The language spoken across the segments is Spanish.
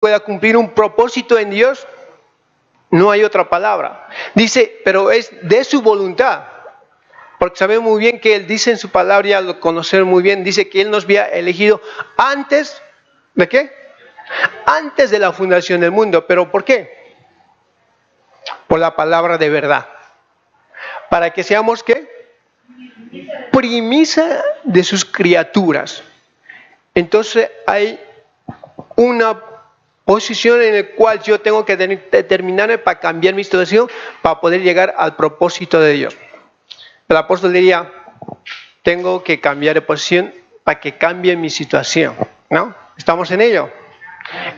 pueda cumplir un propósito en Dios, no hay otra palabra. Dice, pero es de su voluntad. Porque sabemos muy bien que Él dice en su palabra, ya lo conocemos muy bien, dice que Él nos había elegido antes, ¿de qué? Antes de la fundación del mundo. ¿Pero por qué? Por la palabra de verdad. Para que seamos, ¿qué? Primicia de sus criaturas. Entonces hay una posición en la cual yo tengo que determinarme para cambiar mi situación, para poder llegar al propósito de Dios. El apóstol diría, tengo que cambiar de posición para que cambie mi situación, ¿no? ¿Estamos en ello?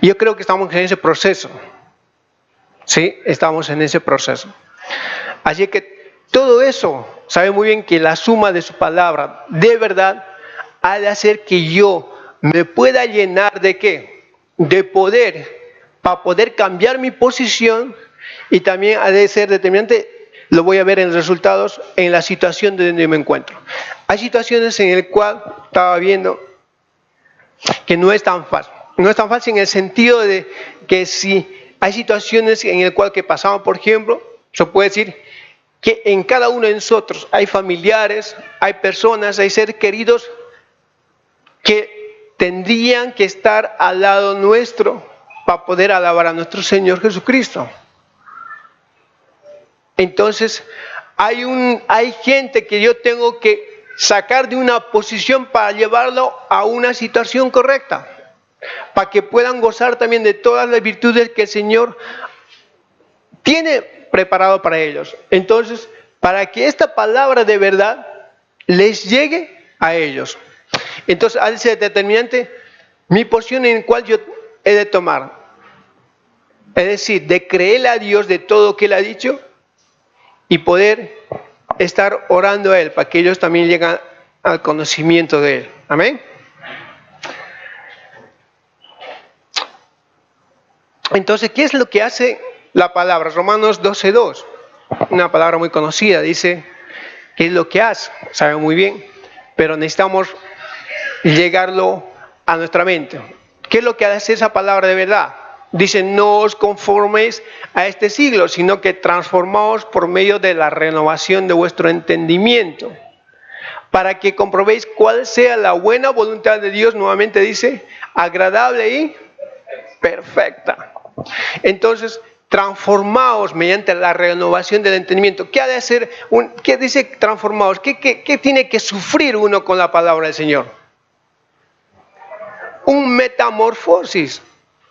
Yo creo que estamos en ese proceso. Sí, estamos en ese proceso. Así que todo eso, sabe muy bien que la suma de su palabra, de verdad, ha de hacer que yo me pueda llenar de ¿qué? De poder, para poder cambiar mi posición, y también ha de ser determinante. Lo voy a ver en los resultados, en la situación de donde me encuentro. Hay situaciones en las cuales estaba viendo que no es tan fácil. No es tan fácil en el sentido de que si hay situaciones en las cuales que pasamos, por ejemplo, se puede decir que en cada uno de nosotros hay familiares, hay personas, hay seres queridos que tendrían que estar al lado nuestro para poder alabar a nuestro Señor Jesucristo. Entonces, hay gente que yo tengo que sacar de una posición para llevarlo a una situación correcta, para que puedan gozar también de todas las virtudes que el Señor tiene preparado para ellos. Entonces, para que esta palabra de verdad les llegue a ellos. Entonces, ha de ser determinante mi posición en la cual yo he de tomar. Es decir, de creerle a Dios de todo lo que Él ha dicho, y poder estar orando a Él para que ellos también lleguen al conocimiento de Él. Amén. Entonces, ¿qué es lo que hace la palabra? Romanos 12:2, una palabra muy conocida, dice, ¿qué es lo que hace? Sabe muy bien, pero necesitamos llegarlo a nuestra mente. ¿Qué es lo que hace esa palabra de verdad? Dice, no os conforméis a este siglo, sino que transformaos por medio de la renovación de vuestro entendimiento, para que comprobéis cuál sea la buena voluntad de Dios, nuevamente dice, agradable y perfecta. Entonces, transformaos mediante la renovación del entendimiento. ¿Qué ha de hacer? ¿Qué dice transformaos? ¿Qué tiene que sufrir uno con la palabra del Señor? Un metamorfosis.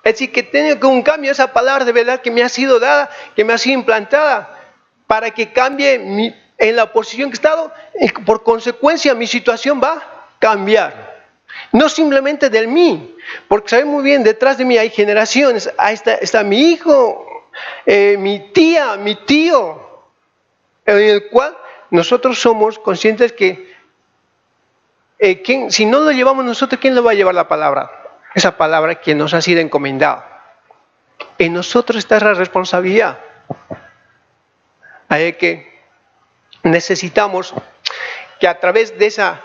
Es decir, que tengo que un cambio, esa palabra de verdad que me ha sido dada, que me ha sido implantada, para que cambie en la posición que he estado. Por consecuencia, mi situación va a cambiar. No simplemente del mí, porque saben muy bien, detrás de mí hay generaciones. Ahí está mi hijo, mi tía, mi tío, en el cual nosotros somos conscientes que si no lo llevamos nosotros, ¿quién lo va a llevar la palabra? Esa palabra que nos ha sido encomendada. En nosotros está la responsabilidad. Hay que necesitamos que a través de esa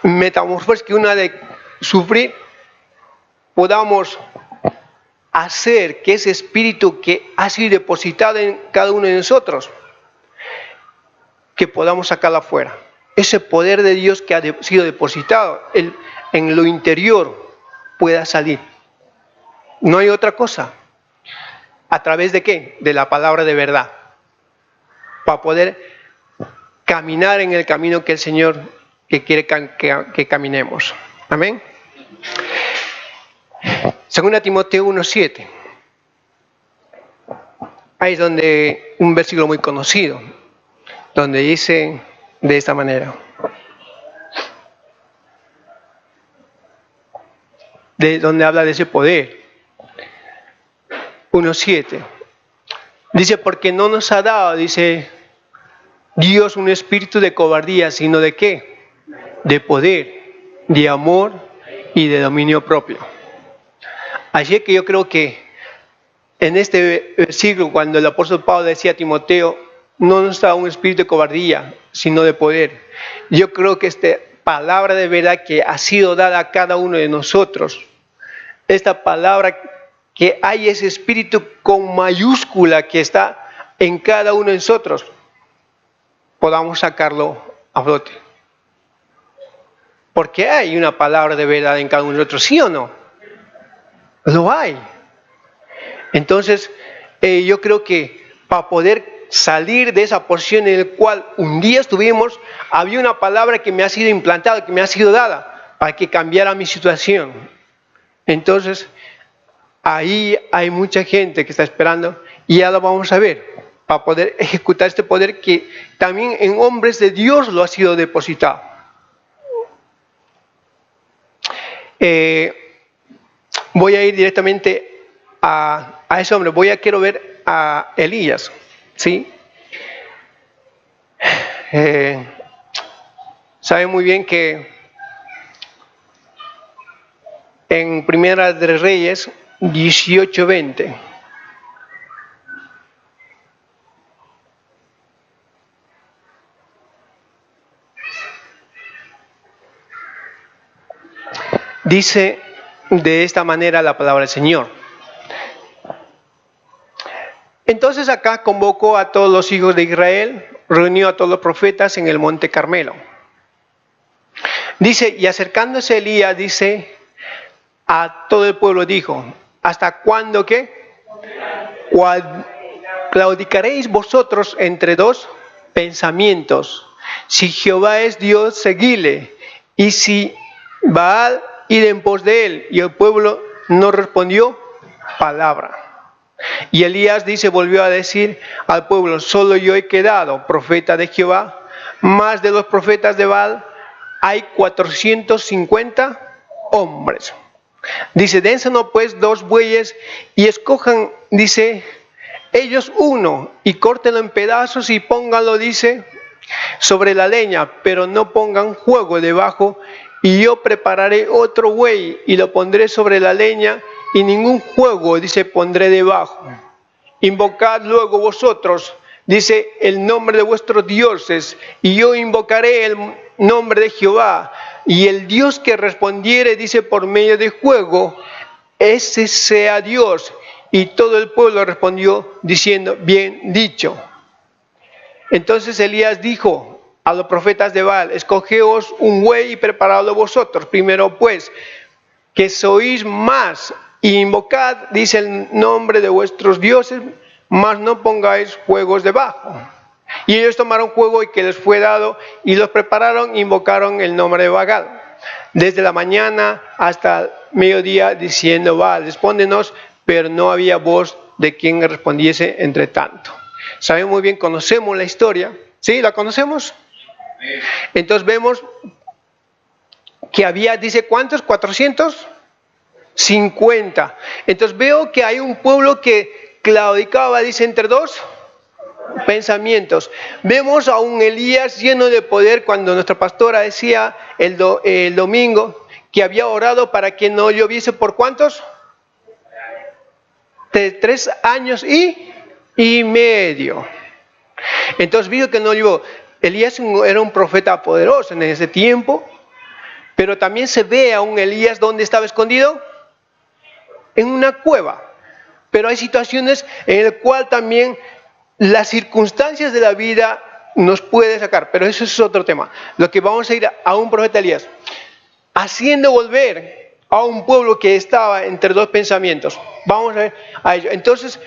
metamorfosis que uno ha de sufrir, podamos hacer que ese espíritu que ha sido depositado en cada uno de nosotros, que podamos sacarlo afuera. Ese poder de Dios que ha sido depositado en lo interior pueda salir. No hay otra cosa. ¿A través de qué? De la palabra de verdad. Para poder caminar en el camino que el Señor que quiere que caminemos. Amén. 2 Timoteo 1:7. Ahí es donde un versículo muy conocido, donde dice de esta manera. De donde habla de ese poder. 1:7. Dice, porque no nos ha dado, dice Dios, un espíritu de cobardía, sino de ¿qué? De poder, de amor y de dominio propio. Así que yo creo que en este versículo, cuando el apóstol Pablo decía a Timoteo, no nos da un espíritu de cobardía, sino de poder. Yo creo que esta palabra de verdad que ha sido dada a cada uno de nosotros esta palabra, que hay ese espíritu con mayúscula que está en cada uno de nosotros, podamos sacarlo a flote. Porque hay una palabra de verdad en cada uno de nosotros, ¿sí o no? Lo hay. Entonces, yo creo que para poder salir de esa posición en la cual un día estuvimos, había una palabra que me ha sido implantada, que me ha sido dada, para que cambiara mi situación. Entonces, ahí hay mucha gente que está esperando, y ya lo vamos a ver, para poder ejecutar este poder que también en hombres de Dios lo ha sido depositado. Voy a ir directamente a ese hombre. Quiero ver a Elías, ¿sí? Sabe muy bien que en Primera de Reyes 18:20 dice de esta manera la palabra del Señor. Entonces acá convocó a todos los hijos de Israel, reunió a todos los profetas en el monte Carmelo. Dice, y acercándose Elías, dice, a todo el pueblo dijo, ¿hasta cuándo qué? ¿Claudicaréis vosotros entre dos pensamientos? Si Jehová es Dios, seguidle, y si Baal, id en pos de él. Y el pueblo no respondió palabra. Y Elías dice, volvió a decir al pueblo, solo yo he quedado profeta de Jehová, más de los profetas de Baal hay 450 hombres. Dice, dénsenos pues 2 bueyes y escojan, dice, ellos uno y córtenlo en pedazos y pónganlo, dice, sobre la leña, pero no pongan fuego debajo, y yo prepararé otro buey y lo pondré sobre la leña, y ningún fuego, dice, pondré debajo. Invocad luego vosotros, dice, el nombre de vuestros dioses, y yo invocaré el nombre de Jehová, y el Dios que respondiere, dice, por medio de fuego, ese sea Dios. Y todo el pueblo respondió diciendo, bien dicho. Entonces Elías dijo a los profetas de Baal, escogeos un buey y preparadlo vosotros. Primero pues, que sois más, y invocad, dice, el nombre de vuestros dioses, mas no pongáis fuegos debajo. Y ellos tomaron fuego y que les fue dado, y los prepararon e invocaron el nombre de Baal. Desde la mañana hasta el mediodía, diciendo, Baal, respóndenos, pero no había voz de quien respondiese entre tanto. Sabemos muy bien, conocemos la historia, ¿sí? ¿La conocemos? Entonces vemos que había, dice, ¿cuántos? 450. Entonces veo que hay un pueblo que claudicaba, dice, entre dos pensamientos. Vemos a un Elías lleno de poder, cuando nuestra pastora decía el domingo que había orado para que no lloviese por ¿cuántos? 3 años y medio. Entonces vio que no llovió. Elías era un profeta poderoso en ese tiempo, pero también se ve a un Elías donde estaba escondido, en una cueva. Pero hay situaciones en las cuales también las circunstancias de la vida nos puede sacar, pero eso es otro tema. Lo que vamos a ir a un profeta Elías, haciendo volver a un pueblo que estaba entre dos pensamientos. Vamos a ver a ello. Entonces,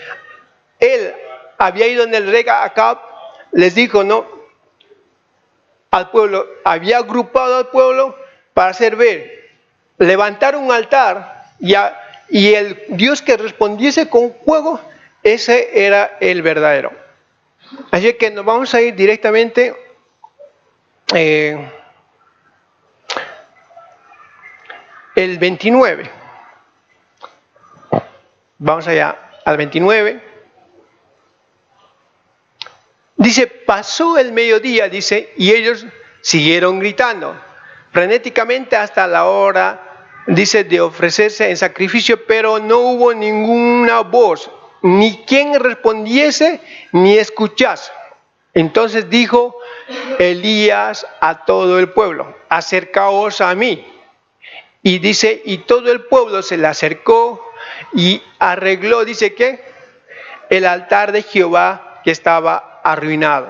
él había ido en el rey Acab, les dijo, no, al pueblo, había agrupado al pueblo para hacer ver, levantar un altar, y el Dios que respondiese con fuego, ese era el verdadero. Así que nos vamos a ir directamente el 29. Vamos allá al 29. Dice, pasó el mediodía, dice, y ellos siguieron gritando frenéticamente hasta la hora, dice, de ofrecerse en sacrificio, pero no hubo ninguna voz, ni quien respondiese, ni escuchase. Entonces dijo Elías a todo el pueblo, acercaos a mí. Y dice, y todo el pueblo se le acercó y arregló, dice que, el altar de Jehová que estaba arruinado.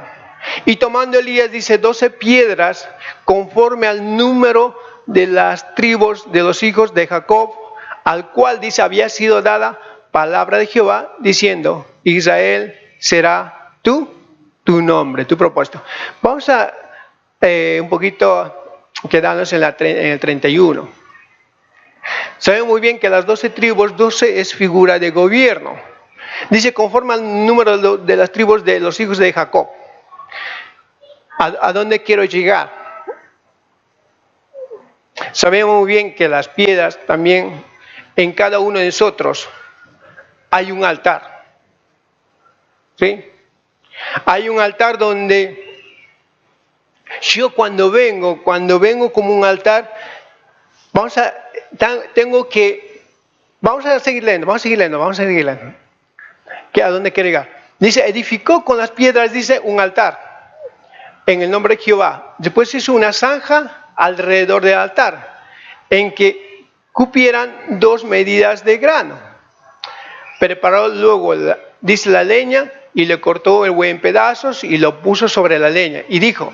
Y tomando Elías, dice, 12 piedras conforme al número de las tribus de los hijos de Jacob, al cual, dice, había sido dada palabra de Jehová, diciendo, Israel será tu nombre, tu propósito. Vamos a un poquito quedarnos en el 31. Saben muy bien que las 12 tribus, 12 es figura de gobierno. Dice, conforme al número de las tribus de los hijos de Jacob. ¿A dónde quiero llegar? Sabemos muy bien que las piedras también, en cada uno de nosotros, hay un altar. ¿Sí? Hay un altar donde yo cuando vengo como un altar, vamos a seguir leyendo. ¿A dónde quiere llegar? Dice, edificó con las piedras, dice, un altar en el nombre de Jehová. Después hizo una zanja alrededor del altar, en que cupieran 2 medidas de grano. Preparó luego, dice, la leña, y le cortó el buey en pedazos, y lo puso sobre la leña. Y dijo,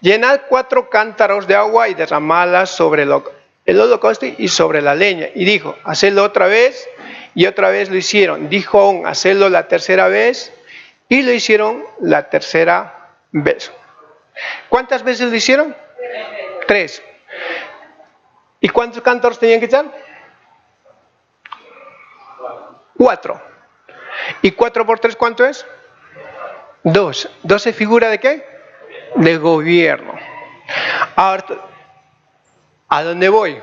llenad 4 cántaros de agua, y derramadlas sobre el holocausto y sobre la leña. Y dijo, hacedlo otra vez, y otra vez lo hicieron. Dijo aún, hacedlo la tercera vez, y lo hicieron la tercera vez. ¿Cuántas veces lo hicieron? 3. ¿Y cuántos cántaros tenían que echar? 4. ¿Y 4 por 3 cuánto es? 2. ¿12 figura de qué? De gobierno. Ahora, ¿a dónde voy?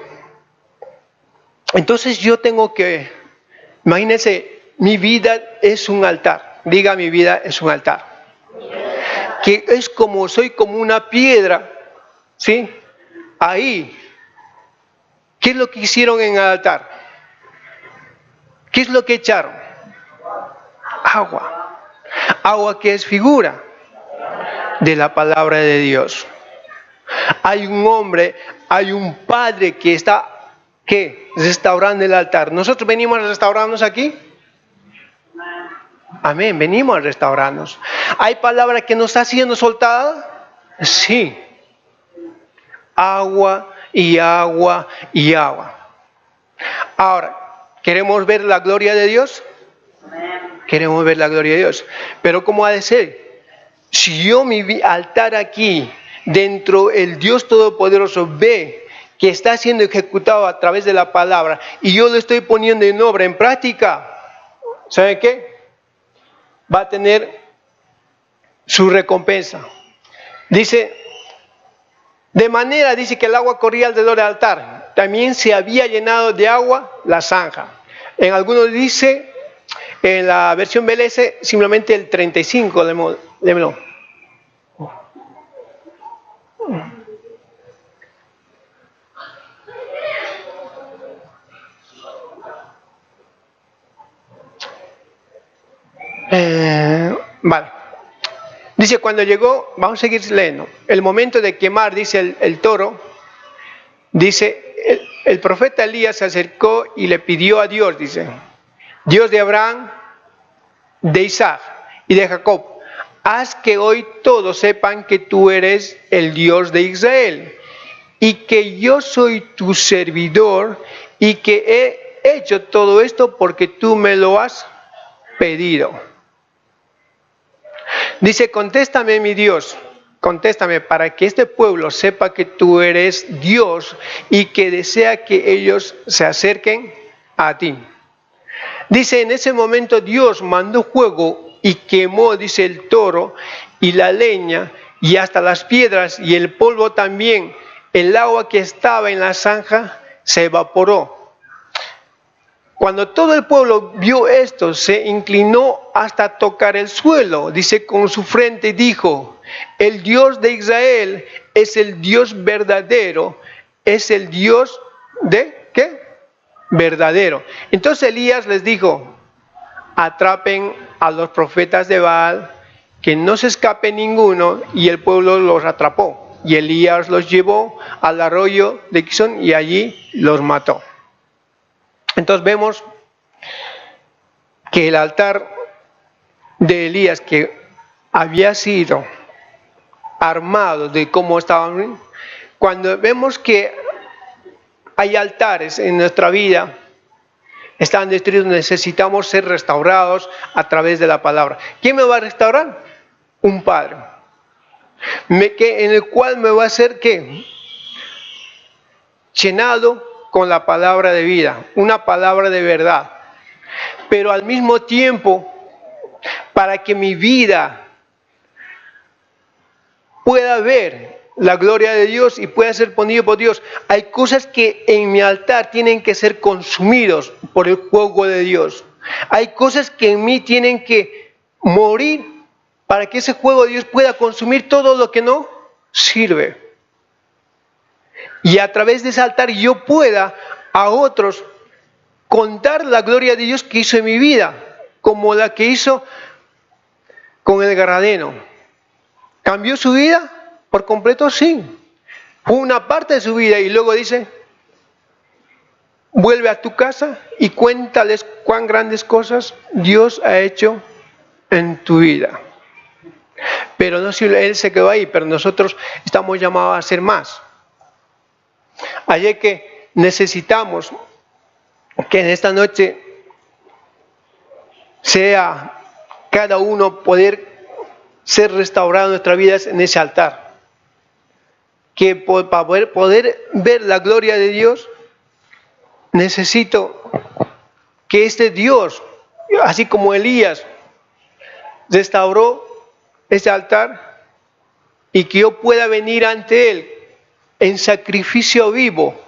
Entonces yo tengo que, imagínense, mi vida es un altar. Diga, mi vida es un altar. Que es como, soy como una piedra, ¿sí? Ahí, ¿qué es lo que hicieron en el altar? ¿Qué es lo que echaron? Agua. Agua que es figura de la palabra de Dios. Hay un hombre, hay un padre que está, ¿qué? Restaurando el altar. ¿Nosotros venimos a restaurarnos aquí? Amén, venimos a restaurarnos. ¿Hay palabra que nos está siendo soltada? Sí. Agua y agua y agua. Ahora, ¿queremos ver la gloria de Dios? Queremos ver la gloria de Dios. Pero ¿cómo ha de ser? Si yo mi altar aquí, dentro el Dios Todopoderoso ve que está siendo ejecutado a través de la palabra y yo lo estoy poniendo en obra, en práctica, ¿sabe qué? Va a tener su recompensa. Dice, de manera, dice que el agua corría alrededor del altar. También se había llenado de agua la zanja. En algunos dice, en la versión BLS, simplemente el 35, lémelo. Vale. Dice, cuando llegó, vamos a seguir leyendo, el momento de quemar, dice el toro, dice, el profeta Elías se acercó y le pidió a Dios, dice, Dios de Abraham, de Isaac y de Jacob, haz que hoy todos sepan que tú eres el Dios de Israel y que yo soy tu servidor y que he hecho todo esto porque tú me lo has pedido. Dice, contéstame mi Dios, contéstame para que este pueblo sepa que tú eres Dios y que desea que ellos se acerquen a ti. Dice, en ese momento Dios mandó fuego y quemó, dice, el toro y la leña y hasta las piedras y el polvo también. El agua que estaba en la zanja se evaporó. Cuando todo el pueblo vio esto, se inclinó hasta tocar el suelo. Dice, con su frente dijo, el Dios de Israel es el Dios verdadero, es el Dios de, ¿qué? Verdadero. Entonces Elías les dijo, atrapen a los profetas de Baal, que no se escape ninguno, y el pueblo los atrapó. y Elías los llevó al arroyo de Quizón y allí los mató. Entonces vemos que el altar de Elías, que había sido armado de cómo estaban, cuando vemos que hay altares en nuestra vida, están destruidos, necesitamos ser restaurados a través de la palabra. ¿Quién me va a restaurar? Un Padre. En el cual me va a hacer ¿qué? Llenado con la palabra de vida, una palabra de verdad. Pero al mismo tiempo, para que mi vida pueda ver la gloria de Dios y pueda ser ponido por Dios, hay cosas que en mi altar tienen que ser consumidos por el fuego de Dios. Hay cosas que en mí tienen que morir para que ese fuego de Dios pueda consumir todo lo que no sirve. Y a través de ese altar yo pueda a otros contar la gloria de Dios que hizo en mi vida, como la que hizo con el Gadareno. ¿Cambió su vida por completo? Sí. Fue una parte de su vida y luego dice, vuelve a tu casa y cuéntales cuán grandes cosas Dios ha hecho en tu vida. Pero no si él se quedó ahí, pero nosotros estamos llamados a hacer más. Así que necesitamos que en esta noche sea cada uno poder ser restaurado en nuestras vidas en ese altar. Que para poder ver la gloria de Dios, necesito que este Dios, así como Elías restauró ese altar, y que yo pueda venir ante Él en sacrificio vivo,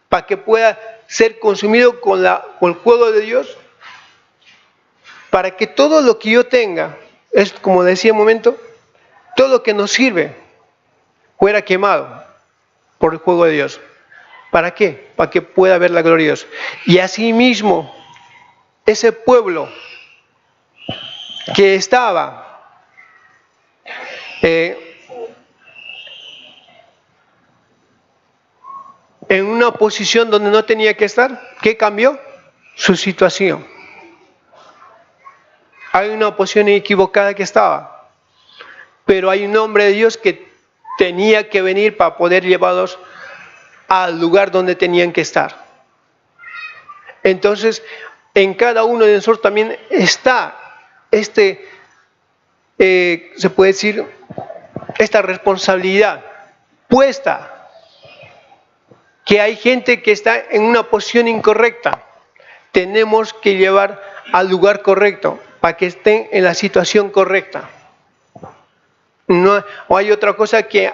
para que pueda ser consumido con el fuego de Dios, para que todo lo que yo tenga, es como decía un momento, todo lo que nos sirve, fuera quemado por el fuego de Dios. ¿Para qué? Para que pueda ver la gloria de Dios. Y asimismo, ese pueblo que estaba en una posición donde no tenía que estar, ¿qué cambió? Su situación. Hay una posición equivocada que estaba, pero hay un hombre de Dios que tenía que venir para poder llevarlos al lugar donde tenían que estar. Entonces, en cada uno de nosotros también está se puede decir, esta responsabilidad puesta, que hay gente que está en una posición incorrecta. Tenemos que llevar al lugar correcto, para que estén en la situación correcta. No hay otra cosa que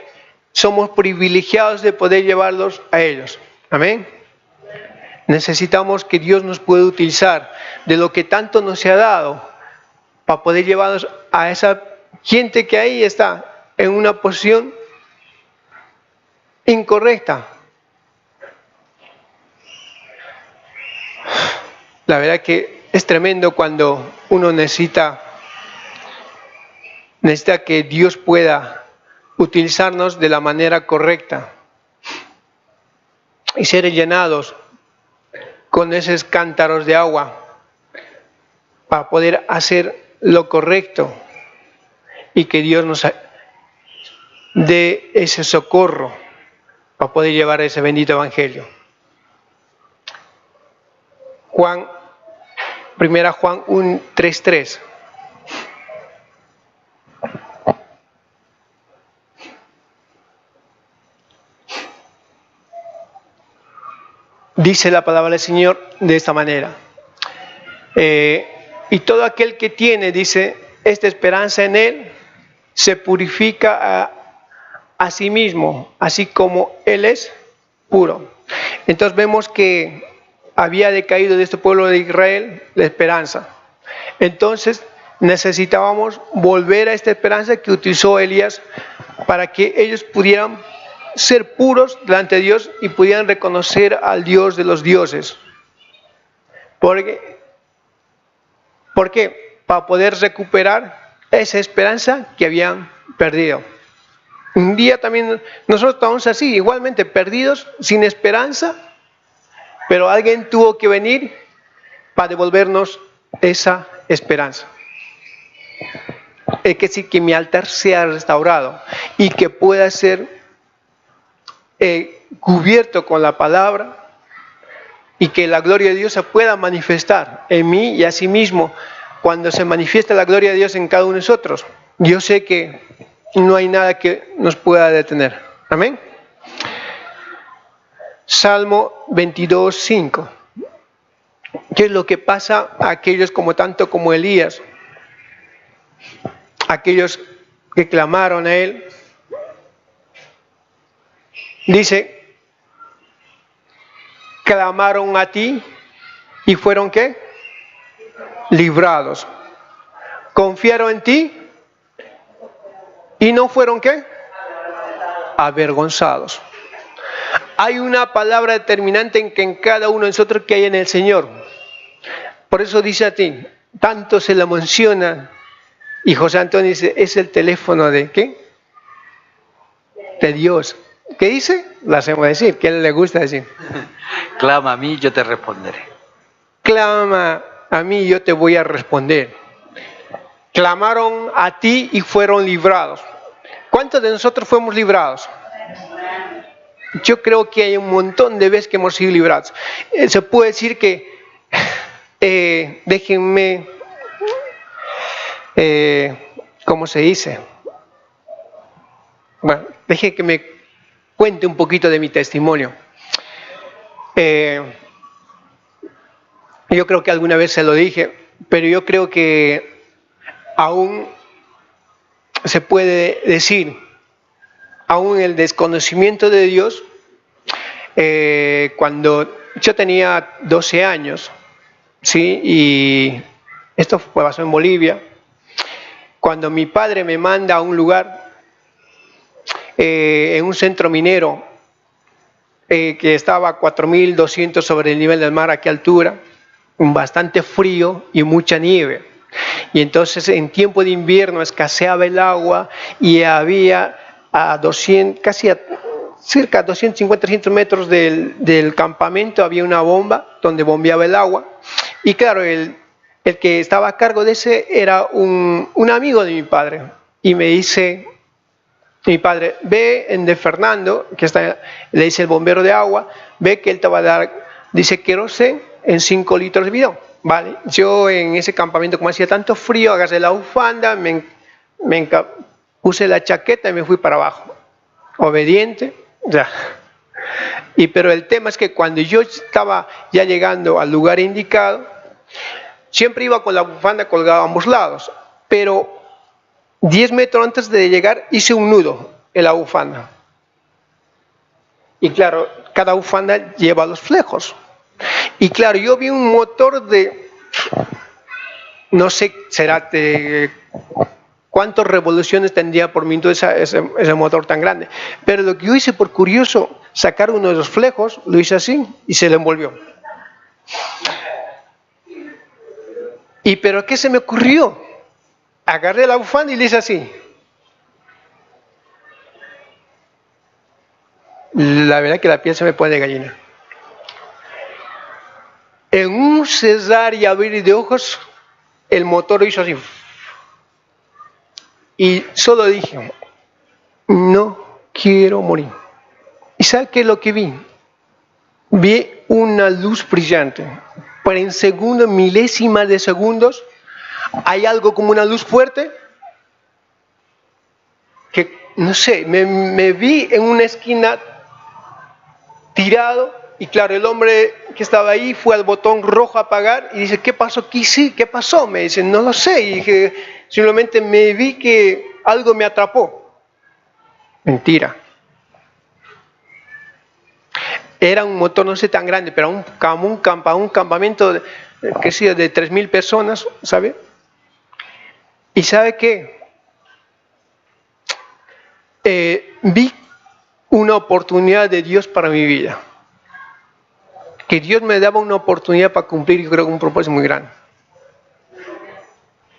somos privilegiados de poder llevarlos a ellos. Amén. Necesitamos que Dios nos pueda utilizar de lo que tanto nos ha dado para poder llevarlos a esa gente que ahí está en una posición incorrecta. La verdad que es tremendo cuando uno necesita que Dios pueda utilizarnos de la manera correcta y ser llenados con esos cántaros de agua para poder hacer lo correcto y que Dios nos dé ese socorro para poder llevar ese bendito evangelio. Primera Juan 3:3. Dice la palabra del Señor de esta manera. Y todo aquel que tiene, dice, esta esperanza en Él, se purifica a sí mismo, así como Él es puro. Entonces vemos que había decaído de este pueblo de Israel la esperanza. Entonces necesitábamos volver a esta esperanza que utilizó Elías para que ellos pudieran ser puros delante de Dios y pudieran reconocer al Dios de los dioses. ¿Por qué? Para poder recuperar esa esperanza que habían perdido. Un día también nosotros estamos así, igualmente perdidos, sin esperanza, pero alguien tuvo que venir para devolvernos esa esperanza. Es decir, que mi altar sea restaurado y que pueda ser cubierto con la palabra y que la gloria de Dios se pueda manifestar en mí y asimismo cuando se manifiesta la gloria de Dios en cada uno de nosotros. Yo sé que no hay nada que nos pueda detener. Amén. Salmo 22:5. ¿Qué es lo que pasa a aquellos como tanto como Elías? Aquellos que clamaron a él. Dice, clamaron a ti y fueron ¿qué? Librados. Confiaron en ti y no fueron ¿qué? Avergonzados. Hay una palabra determinante en cada uno de nosotros que hay en el Señor. Por eso dice a ti, tanto se la menciona, y José Antonio dice, es el teléfono de ¿qué? De Dios. ¿Qué dice? Lo hacemos decir, ¿qué le gusta decir? Clama a mí, yo te responderé. Clama a mí, yo te voy a responder. Clamaron a ti y fueron librados. ¿Cuántos de nosotros fuimos librados? Yo creo que hay un montón de veces que hemos sido librados. Se puede decir que, déjenme, ¿cómo se dice? Bueno, deje que me cuente un poquito de mi testimonio. Yo creo que alguna vez se lo dije, pero yo creo que aún se puede decir, aún el desconocimiento de Dios, cuando yo tenía 12 años, ¿sí? Y esto pasó en Bolivia, cuando mi padre me manda a un lugar, en un centro minero, que estaba a 4.200 sobre el nivel del mar, a qué altura, bastante frío y mucha nieve. Y entonces en tiempo de invierno escaseaba el agua y había a 200, casi a cerca de 250, 300 metros del campamento había una bomba donde bombeaba el agua. Y claro, el que estaba a cargo de ese era un amigo de mi padre. Y me dice, mi padre, ve en de Fernando, que está, le dice el bombero de agua, ve que él te va a dar, dice, queroseno en 5 litros de bidón. Vale, yo en ese campamento, como hacía tanto frío, agarré la bufanda, puse la chaqueta y me fui para abajo. Obediente, ya. Pero el tema es que cuando yo estaba ya llegando al lugar indicado, siempre iba con la bufanda colgada a ambos lados, pero 10 metros antes de llegar hice un nudo en la bufanda. Y claro, cada bufanda lleva los flecos. Y claro, yo vi un motor de, no sé, será de cuántas revoluciones tendría por minuto ese motor tan grande. Pero lo que yo hice por curioso, sacar uno de los flecos, lo hice así y se le envolvió. ¿Pero qué se me ocurrió? Agarré la bufanda y le hice así. La verdad que la piel se me pone de gallina. En un cerrar y abrir de ojos, el motor lo hizo así. Y solo dije, no quiero morir. ¿Y sabe qué es lo que vi? Vi una luz brillante. Pero en segundos, milésimas de segundos, hay algo como una luz fuerte que, no sé, me vi en una esquina tirado. Y claro, el hombre que estaba ahí fue al botón rojo a apagar y dice, ¿qué pasó aquí? Sí, ¿qué pasó? Me dice, no lo sé. Y dije, simplemente me vi que algo me atrapó. Mentira. Era un motor, no sé, tan grande, pero un campamento de 3.000 personas, ¿sabe? ¿Y sabe qué? Vi una oportunidad de Dios para mi vida. Que Dios me daba una oportunidad para cumplir, yo creo, un propósito muy grande.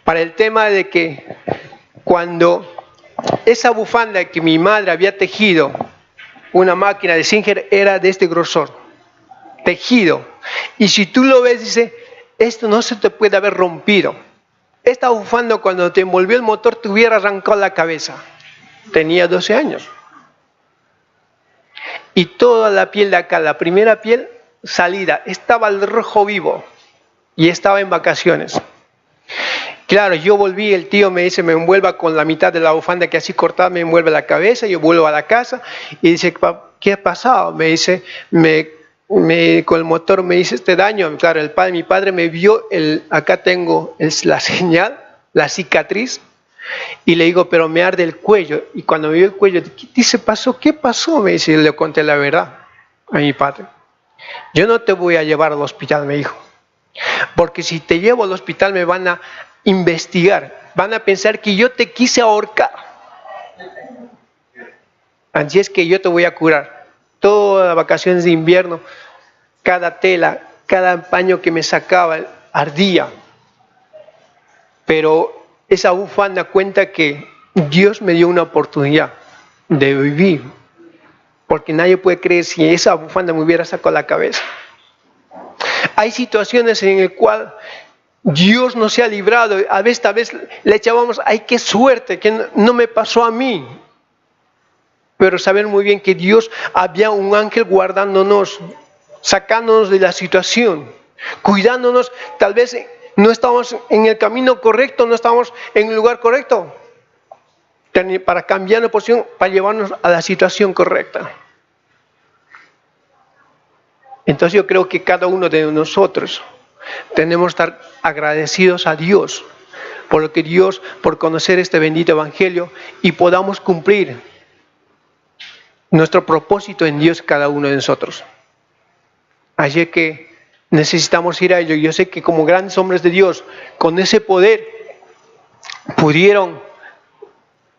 Para el tema de que cuando esa bufanda que mi madre había tejido, una máquina de Singer, era de este grosor, tejido. Y si tú lo ves, dice, esto no se te puede haber rompido. Esta bufanda, cuando te envolvió el motor, te hubiera arrancado la cabeza. Tenía 12 años. Y toda la piel de acá, la primera piel salida, estaba al rojo vivo. Y estaba en vacaciones. Claro, yo volví, el tío me dice, me envuelva con la mitad de la bufanda que así cortada me envuelve la cabeza, yo vuelvo a la casa y dice, ¿qué ha pasado? Me dice, con el motor me hice este daño. Claro, mi padre me vio, acá tengo la señal, la cicatriz, y le digo, pero me arde el cuello. Y cuando me vio el cuello, dice, ¿qué pasó? Me dice, y le conté la verdad a mi padre. Yo no te voy a llevar al hospital, me dijo, porque si te llevo al hospital me van a investigar, van a pensar que yo te quise ahorcar. Así es que yo te voy a curar. Todas las vacaciones de invierno, cada tela, cada paño que me sacaba ardía. Pero esa bufanda cuenta que Dios me dio una oportunidad de vivir. Porque nadie puede creer si esa bufanda me hubiera sacado la cabeza. Hay situaciones en las cuales Dios nos ha librado. A veces le echábamos, ¡ay, qué suerte! Que no me pasó a mí. Pero saber muy bien que Dios había un ángel guardándonos, sacándonos de la situación, cuidándonos. Tal vez no estábamos en el camino correcto, no estábamos en el lugar correcto, para cambiar la posición, para llevarnos a la situación correcta. Entonces yo creo que cada uno de nosotros tenemos que estar agradecidos a Dios por lo que Dios, por conocer este bendito evangelio y podamos cumplir nuestro propósito en Dios cada uno de nosotros. Así que necesitamos ir a ello. Yo sé que como grandes hombres de Dios, con ese poder, pudieron,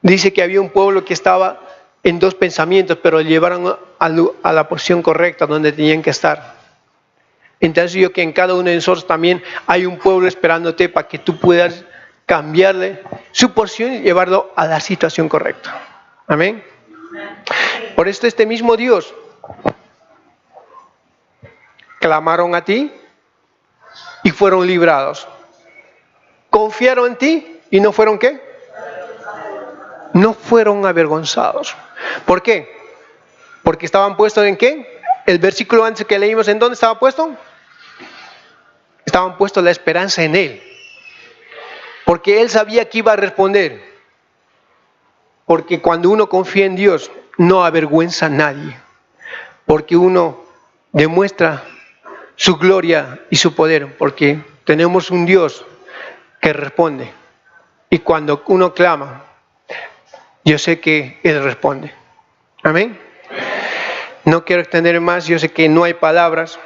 dice que había un pueblo que estaba en dos pensamientos, pero llevaron a la posición correcta donde tenían que estar. Entonces yo que en cada uno de nosotros también hay un pueblo esperándote para que tú puedas cambiarle su porción y llevarlo a la situación correcta. Amén. Por esto este mismo Dios clamaron a ti y fueron librados. Confiaron en ti y no fueron ¿qué? No fueron avergonzados. ¿Por qué? Porque estaban puestos en ¿qué? El versículo antes que leímos, ¿en dónde estaba puesto? Estaban puestos la esperanza en Él. Porque Él sabía que iba a responder. Porque cuando uno confía en Dios, no avergüenza a nadie. Porque uno demuestra su gloria y su poder. Porque tenemos un Dios que responde. Y cuando uno clama, yo sé que Él responde. Amén. No quiero extender más, yo sé que no hay palabras.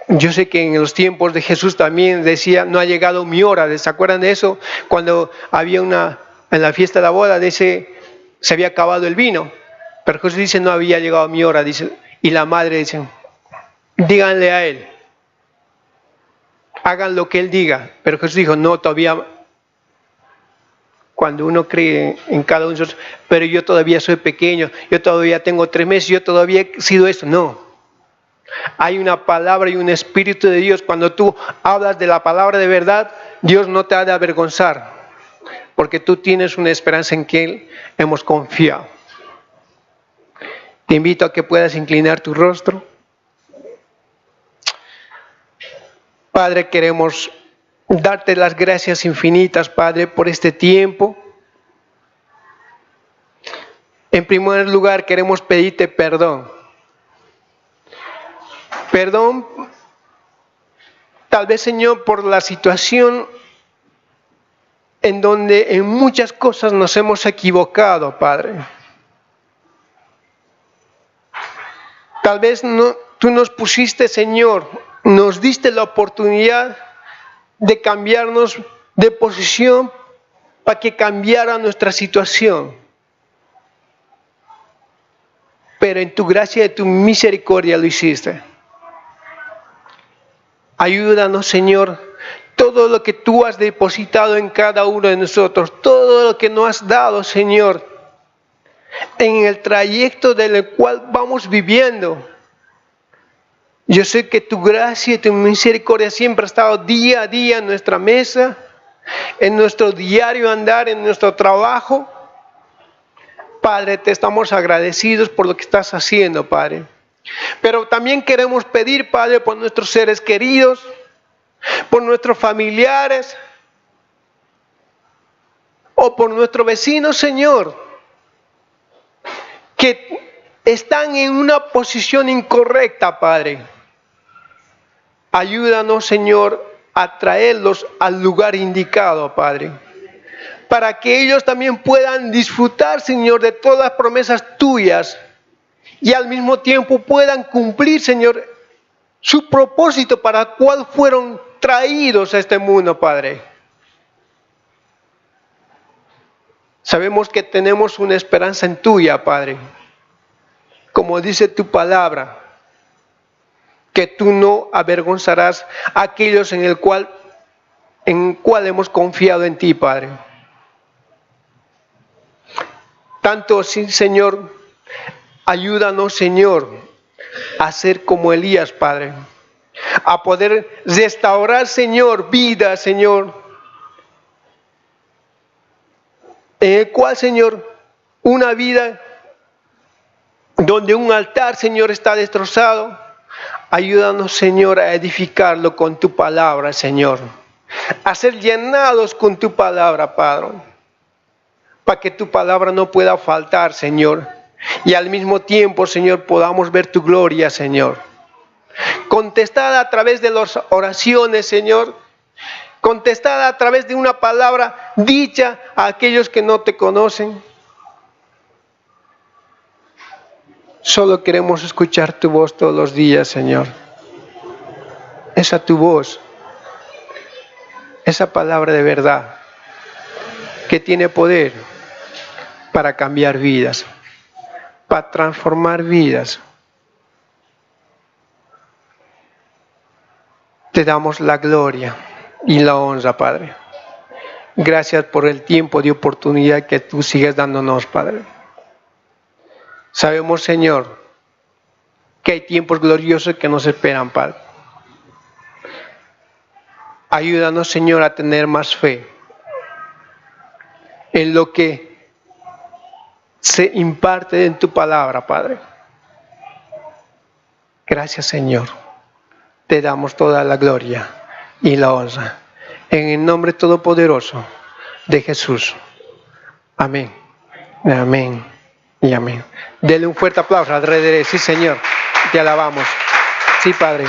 Yo sé que en los tiempos de Jesús también decía, no ha llegado mi hora. ¿Se acuerdan de eso? Cuando había en la fiesta de la boda, se había acabado el vino. Pero Jesús dice, no había llegado mi hora. Dice, y la madre dice, díganle a Él. Hagan lo que Él diga. Pero Jesús dijo, no, todavía. Cuando uno cree en cada uno de nosotros, pero yo todavía soy pequeño, yo todavía tengo 3 meses, yo todavía he sido esto. No. Hay una palabra y un espíritu de Dios. Cuando tú hablas de la palabra de verdad, Dios no te ha de avergonzar. Porque tú tienes una esperanza en que Él hemos confiado. Te invito a que puedas inclinar tu rostro. Padre, queremos darte las gracias infinitas, Padre, por este tiempo. En primer lugar, queremos pedirte perdón. Perdón, tal vez, Señor, por la situación en donde en muchas cosas nos hemos equivocado, Padre. Tal vez tú nos pusiste, Señor, nos diste la oportunidad de cambiarnos de posición para que cambiara nuestra situación. Pero en tu gracia y tu misericordia lo hiciste. Ayúdanos, Señor, todo lo que tú has depositado en cada uno de nosotros, todo lo que nos has dado, Señor, en el trayecto del cual vamos viviendo. Yo sé que tu gracia y tu misericordia siempre ha estado día a día en nuestra mesa, en nuestro diario andar, en nuestro trabajo. Padre, te estamos agradecidos por lo que estás haciendo, Padre. Pero también queremos pedir, Padre, por nuestros seres queridos, por nuestros familiares o por nuestros vecinos, Señor, que están en una posición incorrecta, Padre. Ayúdanos, Señor, a traerlos al lugar indicado, Padre, para que ellos también puedan disfrutar, Señor, de todas las promesas tuyas y al mismo tiempo puedan cumplir, Señor, su propósito para el cual fueron traídos a este mundo, Padre. Sabemos que tenemos una esperanza en tuya, Padre. Como dice tu palabra, que tú no avergonzarás a aquellos en el cual hemos confiado en ti, Padre. Tanto así, Señor, ayúdanos, Señor, a ser como Elías, Padre, a poder restaurar, Señor, vida, Señor, en el cual, Señor, una vida donde un altar, Señor, está destrozado. Ayúdanos, Señor, a edificarlo con tu palabra, Señor, a ser llenados con tu palabra, Padre, para que tu palabra no pueda faltar, Señor, y al mismo tiempo, Señor, podamos ver tu gloria, Señor, contestada a través de las oraciones, Señor, contestada a través de una palabra dicha a aquellos que no te conocen. Solo queremos escuchar tu voz todos los días, Señor. Esa tu voz, esa palabra de verdad que tiene poder para cambiar vidas, para transformar vidas. Te damos la gloria y la honra, Padre. Gracias por el tiempo de oportunidad que tú sigues dándonos, Padre. Sabemos, Señor, que hay tiempos gloriosos que nos esperan, Padre. Ayúdanos, Señor, a tener más fe en lo que se imparte en tu palabra, Padre. Gracias, Señor. Te damos toda la gloria y la honra. En el nombre todopoderoso de Jesús. Amén. Amén. Y amén. Dele un fuerte aplauso al Rey de Reyes. Sí, Señor. Te alabamos. Sí, Padre.